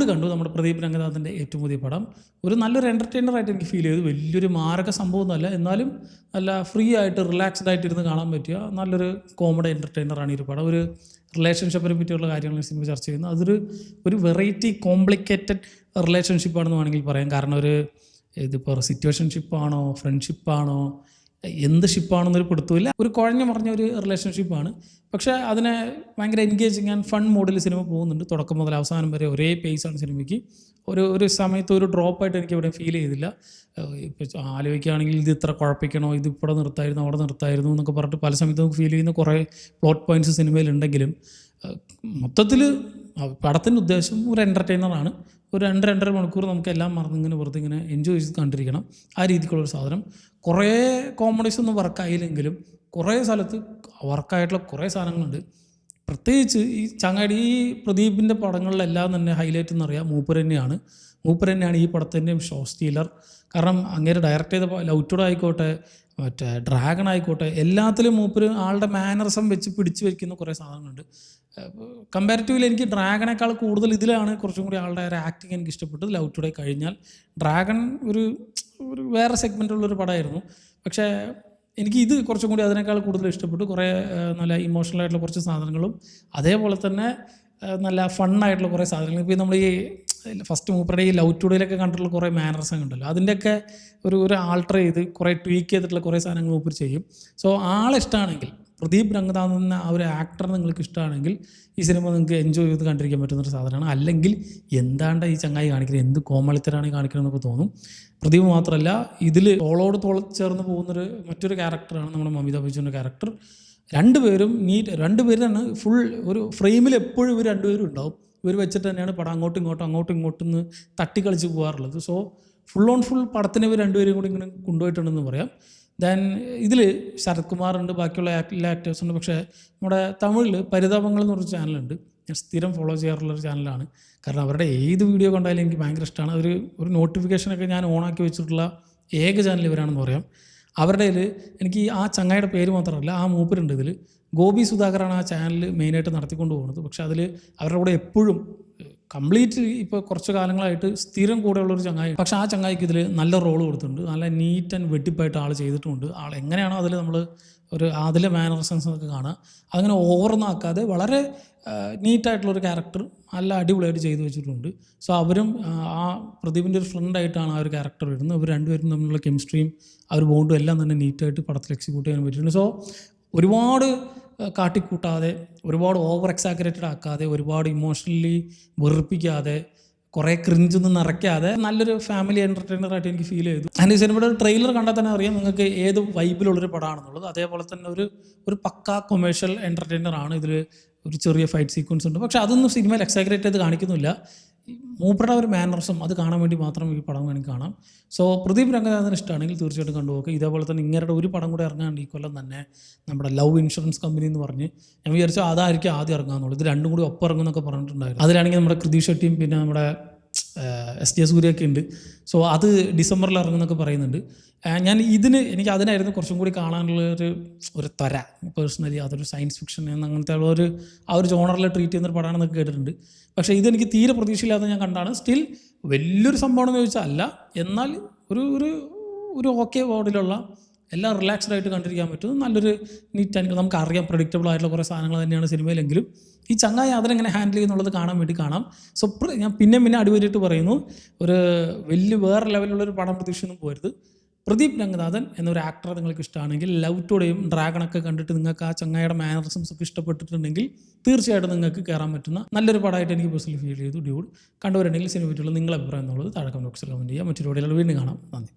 കണ്ടു നമ്മുടെ പ്രദീപ് രംഗനാഥൻ്റെ ഏറ്റവും പുതിയ പടം. ഒരു നല്ലൊരു എൻ്റർടൈനറായിട്ട് എനിക്ക് ഫീൽ ചെയ്തു. വലിയൊരു മാരക സംഭവമൊന്നുമല്ല, എന്നാലും നല്ല ഫ്രീ ആയിട്ട് റിലാക്സ്ഡ് ആയിട്ട് ഇരുന്ന് കാണാൻ പറ്റിയ നല്ലൊരു കോമഡി എൻ്റർടൈനറാണ് ഈ ഒരു പടം. ഒരു റിലേഷൻഷിപ്പിനെ പറ്റിയുള്ള കാര്യങ്ങൾ സിനിമ ചർച്ച ചെയ്യുന്നത്. ഒരു വെറൈറ്റി കോംപ്ലിക്കേറ്റഡ് റിലേഷൻഷിപ്പാണെന്ന് വേണമെങ്കിൽ പറയാം. കാരണം ഇതിപ്പോൾ സിറ്റുവേഷൻഷിപ്പാണോ ഫ്രണ്ട്ഷിപ്പാണോ എന്ത് ഷിപ്പാണെന്നൊരു പിടുത്തമില്ല. ഒരു കുഴഞ്ഞു മറിഞ്ഞ ഒരു റിലേഷൻഷിപ്പാണ്. പക്ഷേ അതിനെ ഭയങ്കര എൻഗേജിങ് ആൻഡ് ഫൺ മോഡിൽ സിനിമ പോകുന്നുണ്ട്. തുടക്കം മുതൽ അവസാനം വരെ ഒരേ പേസാണ് സിനിമയ്ക്ക്. ഒരു സമയത്ത് ഒരു ഡ്രോപ്പായിട്ട് എനിക്ക് ഇവിടെ ഫീൽ ചെയ്തില്ല. ഇപ്പോൾ ആലോചിക്കുകയാണെങ്കിൽ ഇത് ഇത്ര കുഴപ്പിക്കണോ, ഇത് ഇവിടെ നിർത്തായിരുന്നു അവിടെ നിർത്തായിരുന്നു എന്നൊക്കെ പറഞ്ഞിട്ട് പല സമയത്ത് നമുക്ക് ഫീൽ ചെയ്യുന്ന കുറേ പ്ലോട്ട് പോയിൻറ്റ്സ് സിനിമയിലുണ്ടെങ്കിലും മൊത്തത്തിൽ പടത്തിൻ്റെ ഉദ്ദേശം ഒരു എൻ്റർടൈനറാണ്. ഒരു 2-2.5 മണിക്കൂർ നമുക്ക് എല്ലാം മറന്നിങ്ങനെ വെറുതെ ഇങ്ങനെ എൻജോയ് ചെയ്ത് കണ്ടിരിക്കണം. ആ രീതിക്കുള്ളൊരു സാധനം. കുറേ കോമഡീസ് ഒന്നും വർക്കായില്ലെങ്കിലും കുറേ സ്ഥലത്ത് വർക്കായിട്ടുള്ള കുറേ സാധനങ്ങളുണ്ട്. പ്രത്യേകിച്ച് ഈ പ്രദീപിൻ്റെ പടങ്ങളിലെല്ലാം തന്നെ ഹൈലൈറ്റ് എന്നറിയാം മൂപ്പർ തന്നെയാണ് ഈ പടത്തിൻ്റെയും ഷോ സ്റ്റീലർ. കാരണം അങ്ങേര് ഡയറക്റ്റ് ചെയ്ത ലവ് ടുഡേ ആയിക്കോട്ടെ, മറ്റേ ഡ്രാഗൺ ആയിക്കോട്ടെ, എല്ലാത്തിലും മൂപ്പർ ആളുടെ മാനറിസം വെച്ച് പിടിച്ചു വയ്ക്കുന്ന കുറേ സാധനങ്ങളുണ്ട്. കമ്പാരിറ്റീവ്ലി എനിക്ക് ഡ്രാഗണേക്കാൾ കൂടുതൽ ഇതിലാണ് കുറച്ചും കൂടി ആളുടെ ഒരു ആക്ടിങ് എനിക്ക് ഇഷ്ടപ്പെട്ടത്. ലവ് ടുഡേ കഴിഞ്ഞാൽ ഡ്രാഗൺ ഒരു വേറെ സെഗ്മെൻറ്റുള്ളൊരു പടമായിരുന്നു. പക്ഷേ എനിക്ക് ഇത് കുറച്ചും കൂടി അതിനേക്കാൾ കൂടുതൽ ഇഷ്ടപ്പെട്ടു. കുറേ നല്ല ഇമോഷണൽ ആയിട്ടുള്ള കുറച്ച് സാധനങ്ങളും അതേപോലെ തന്നെ നല്ല ഫണ്ണായിട്ടുള്ള കുറേ സാധനങ്ങൾ. ഇപ്പോൾ നമ്മൾ ഈ ഫസ്റ്റ് മൂപ്പറുടെ ഈ ലവ് ടുഡേയിലൊക്കെ കണ്ടിട്ടുള്ള കുറേ മാനറിസം ഉണ്ടല്ലോ, അതിൻ്റെയൊക്കെ ഒരു ആൾട്ടർ ചെയ്ത് കുറേ ട്വീക്ക് ചെയ്തിട്ടുള്ള കുറേ സാധനങ്ങൾ മൂപ്പർ ചെയ്യും. സോ ആളിഷ്ടമാണെങ്കിൽ, പ്രദീപ് രംഗനാഥ് എന്ന ആ ഒരു ആക്ടർ നിങ്ങൾക്ക് ഇഷ്ടമാണെങ്കിൽ ഈ സിനിമ നിങ്ങൾക്ക് എൻജോയ് ചെയ്ത് കണ്ടിരിക്കാൻ പറ്റുന്നൊരു സാധനമാണ്. അല്ലെങ്കിൽ എന്താണ്ട് ഈ ചങ്ങായി കാണിക്കുന്നത്, എന്ത് കോമളിത്തരാണ് കാണിക്കണമെന്നൊക്കെ തോന്നും. പ്രദീപ് മാത്രമല്ല, ഇതിൽ തോളോട് ചേർന്ന് പോകുന്നൊരു മറ്റൊരു ക്യാരക്ടറാണ് നമ്മുടെ മമിത ബൈജുവിൻ്റെ ക്യാരക്ടർ. രണ്ടുപേരാണ് ഫുൾ ഒരു ഫ്രെയിമിൽ എപ്പോഴും ഇവർ രണ്ടുപേരും ഉണ്ടാവും. ഇവർ വെച്ചിട്ട് തന്നെയാണ് പടം അങ്ങോട്ടും ഇങ്ങോട്ടും തട്ടിക്കളിച്ച് പോകാറുള്ളത്. സോ ഫുൾ പടത്തിന് ഇവർ രണ്ടുപേരും കൂടി ഇങ്ങനെ കൊണ്ടുപോയിട്ടുണ്ടെന്ന് പറയാം. ദെൻ ഇതിൽ ശരത് കുമാറുണ്ട്, ബാക്കിയുള്ള എല്ലാ ആക്ടേഴ്സുണ്ട്. പക്ഷേ നമ്മുടെ തമിഴിൽ പരിതാപങ്ങൾ എന്ന് പറഞ്ഞ ചാനലുണ്ട്. ഞാൻ സ്ഥിരം ഫോളോ ചെയ്യാറുള്ളൊരു ചാനലാണ്. കാരണം അവരുടെ ഏത് വീഡിയോ കണ്ടാലും എനിക്ക് ഭയങ്കര ഇഷ്ടമാണ്. ഒരു നോട്ടിഫിക്കേഷനൊക്കെ ഞാൻ ഓണാക്കി വെച്ചിട്ടുള്ള ഏക ചാനൽ ഇവരാണെന്ന് പറയാം. അവരുടെ എനിക്ക് ആ ചങ്ങായിയുടെ പേര് മാത്രമല്ല, ആ മൂപ്പരുണ്ട് ഇതിൽ. ഗോപി സുധാകറാണ് ആ ചാനൽ മെയിനായിട്ട് നടത്തിക്കൊണ്ട് പോകുന്നത്. പക്ഷേ അതിൽ അവരുടെ കൂടെ എപ്പോഴും കംപ്ലീറ്റ് ഇപ്പോൾ കുറച്ച് കാലങ്ങളായിട്ട് സ്ഥിരം കൂടെയുള്ളൊരു ചങ്ങായി. പക്ഷേ ആ ചങ്ങായിക്ക് ഇതിൽ നല്ല റോൾ കൊടുത്തിട്ടുണ്ട്. നല്ല നീറ്റ് ആൻഡ് വെട്ടിപ്പായിട്ട് ആൾ ചെയ്തിട്ടുമുണ്ട്. ആൾ എങ്ങനെയാണോ അതിൽ നമ്മൾ അതിലെ മാനറിസംസ് ഒക്കെ കാണുക, അതങ്ങനെ ഓവറൊന്നും ആക്കാതെ വളരെ നീറ്റായിട്ടുള്ളൊരു ക്യാരക്ടർ നല്ല അടിപൊളിയായിട്ട് ചെയ്തു വെച്ചിട്ടുണ്ട്. സോ അവരും ആ പ്രദീപിൻ്റെ ഒരു ഫ്രണ്ടായിട്ടാണ് ആ ഒരു ക്യാരക്ടർ വരുന്നത്. അവർ രണ്ടുപേരും തമ്മിലുള്ള കെമിസ്ട്രിയും ആ ഒരു ബോണ്ടും എല്ലാം തന്നെ നീറ്റായിട്ട് പടത്തിൽ എക്സിക്യൂട്ട് ചെയ്യാൻ പറ്റിയിട്ടുണ്ട്. സോ ഒരുപാട് കാട്ടിക്കൂട്ടാതെ, ഒരുപാട് ഓവർ എക്സാഗ്രേറ്റഡ് ആക്കാതെ, ഒരുപാട് ഇമോഷണലി വെറുപ്പിക്കാതെ, കുറേ ക്രിഞ്ചൊന്നും നിറയ്ക്കാതെ നല്ലൊരു ഫാമിലി എൻ്റർടൈനറായിട്ട് എനിക്ക് ഫീൽ ചെയ്തു. ആൻഡ് ഈ സിനിമയുടെ ട്രെയിലർ കണ്ടാൽ തന്നെ അറിയാം നിങ്ങൾക്ക് ഏത് വൈബിലുള്ളൊരു പടമാണെന്നുള്ളത്. അതേപോലെ തന്നെ ഒരു പക്കാ കൊമേഴ്ഷ്യൽ എൻ്റർടൈനറാണ്. ഇതിൽ ഒരു ചെറിയ ഫൈറ്റ് സീക്വൻസ് ഉണ്ട്, പക്ഷേ അതൊന്നും സിനിമയിൽ എക്സാഗ്രേറ്റ് ചെയ്ത് കാണിക്കുന്നില്ല. മൂപ്പറുടെ ഒരു മാനറിസം അത് കാണാൻ വേണ്ടി മാത്രം ഈ പടം വേണമെങ്കിൽ കാണാം. സോ പ്രദീപ് രംഗനാഥന് ഇഷ്ടമാണെങ്കിൽ തീർച്ചയായിട്ടും കണ്ടുപോക്കുക. ഇതേപോലെ തന്നെ ഇങ്ങനെയുടെ ഒരു പടം കൂടെ ഇറങ്ങാണ്ട് ഈ കൊല്ലം തന്നെ നമ്മുടെ ലവ് ഇൻഷുറൻസ് കമ്പനി എന്ന് പറഞ്ഞ് ഞാൻ വിചാരിച്ചു അതായിരിക്കും ആദ്യം ഇറങ്ങാമെന്നുള്ളൂ. ഇത് രണ്ടും കൂടി ഒപ്പം ഇറങ്ങുമെന്നൊക്കെ പറഞ്ഞിട്ടുണ്ടായിരുന്നു. അതിലാണെങ്കിൽ നമ്മുടെ കൃതി ഷെട്ടിയും പിന്നെ നമ്മുടെ SJ സൂര്യയൊക്കെ ഉണ്ട്. സോ അത് ഡിസംബറിൽ ഇറങ്ങുമെന്നൊക്കെ പറയുന്നുണ്ട്. എനിക്ക് അതിനായിരുന്നു കുറച്ചും കൂടി കാണാനുള്ള ഒരു ത്വര പേഴ്സണലി. അതൊരു സയൻസ് ഫിക്ഷൻ അങ്ങനത്തെ ആ ഒരു ജോണറിൽ ട്രീറ്റ് ചെയ്യുന്നൊരു പടമാണെന്നൊക്കെ കേട്ടിട്ടുണ്ട്. പക്ഷേ ഇതെനിക്ക് തീരെ പ്രതീക്ഷയില്ലാതെ ഞാൻ കണ്ടാണ്. സ്റ്റിൽ വലിയൊരു സംഭവമാണെന്ന് ചോദിച്ചാൽ അല്ല, എന്നാൽ ഒരു ഓക്കെ ബോർഡിലുള്ള എല്ലാം റിലാക്സ്ഡ് ആയിട്ട് കണ്ടിരിക്കാൻ പറ്റും. നല്ലൊരു നീറ്റ് നമുക്കറിയാം പ്രഡിക്റ്റബിൾ ആയിട്ടുള്ള കുറേ സാധനങ്ങൾ തന്നെയാണ് സിനിമയിലെങ്കിലും ഈ ചങ്ങായി അതിനെങ്ങനെ ഹാൻഡിൽ ചെയ്യുന്നുള്ളത് കാണാൻ വേണ്ടി കാണാം. സോ ഞാൻ പിന്നെ അടിവരിയിട്ട് പറയുന്നു, വേറെ ലെവലിലുള്ളൊരു പടം പ്രതീക്ഷയൊന്നും പോരുത്. പ്രദീപ് രംഗനാഥൻ എന്നൊരു ആക്ടറെ നിങ്ങൾക്ക് ഇഷ്ടമാണെങ്കിൽ, ലവ് ടുഡേയും ഡ്രാഗണൊക്കെ കണ്ടിട്ട് നിങ്ങൾക്ക് ആ ചങ്ങായിയുടെ മാനറിസംസ് ഒക്കെ ഇഷ്ടപ്പെട്ടിട്ടുണ്ടെങ്കിൽ തീർച്ചയായിട്ടും നിങ്ങൾക്ക് കയറാൻ പറ്റുന്ന നല്ലൊരു പടമായിട്ട് എനിക്ക് പേഴ്സണലി ഫീൽ ചെയ്തു. ഡ്യൂഡ് കണ്ടുവരുന്നെങ്കിൽ സിനിമ പറ്റിയുള്ള നിങ്ങളുടെ അഭിപ്രായം എന്നുള്ളത് താഴെ കമന്റ് ബോക്സിൽ കമന്റ് ചെയ്യുക. മറ്റൊരു വീഡിയോയിൽ വീണ്ടും കാണാം. നന്ദി.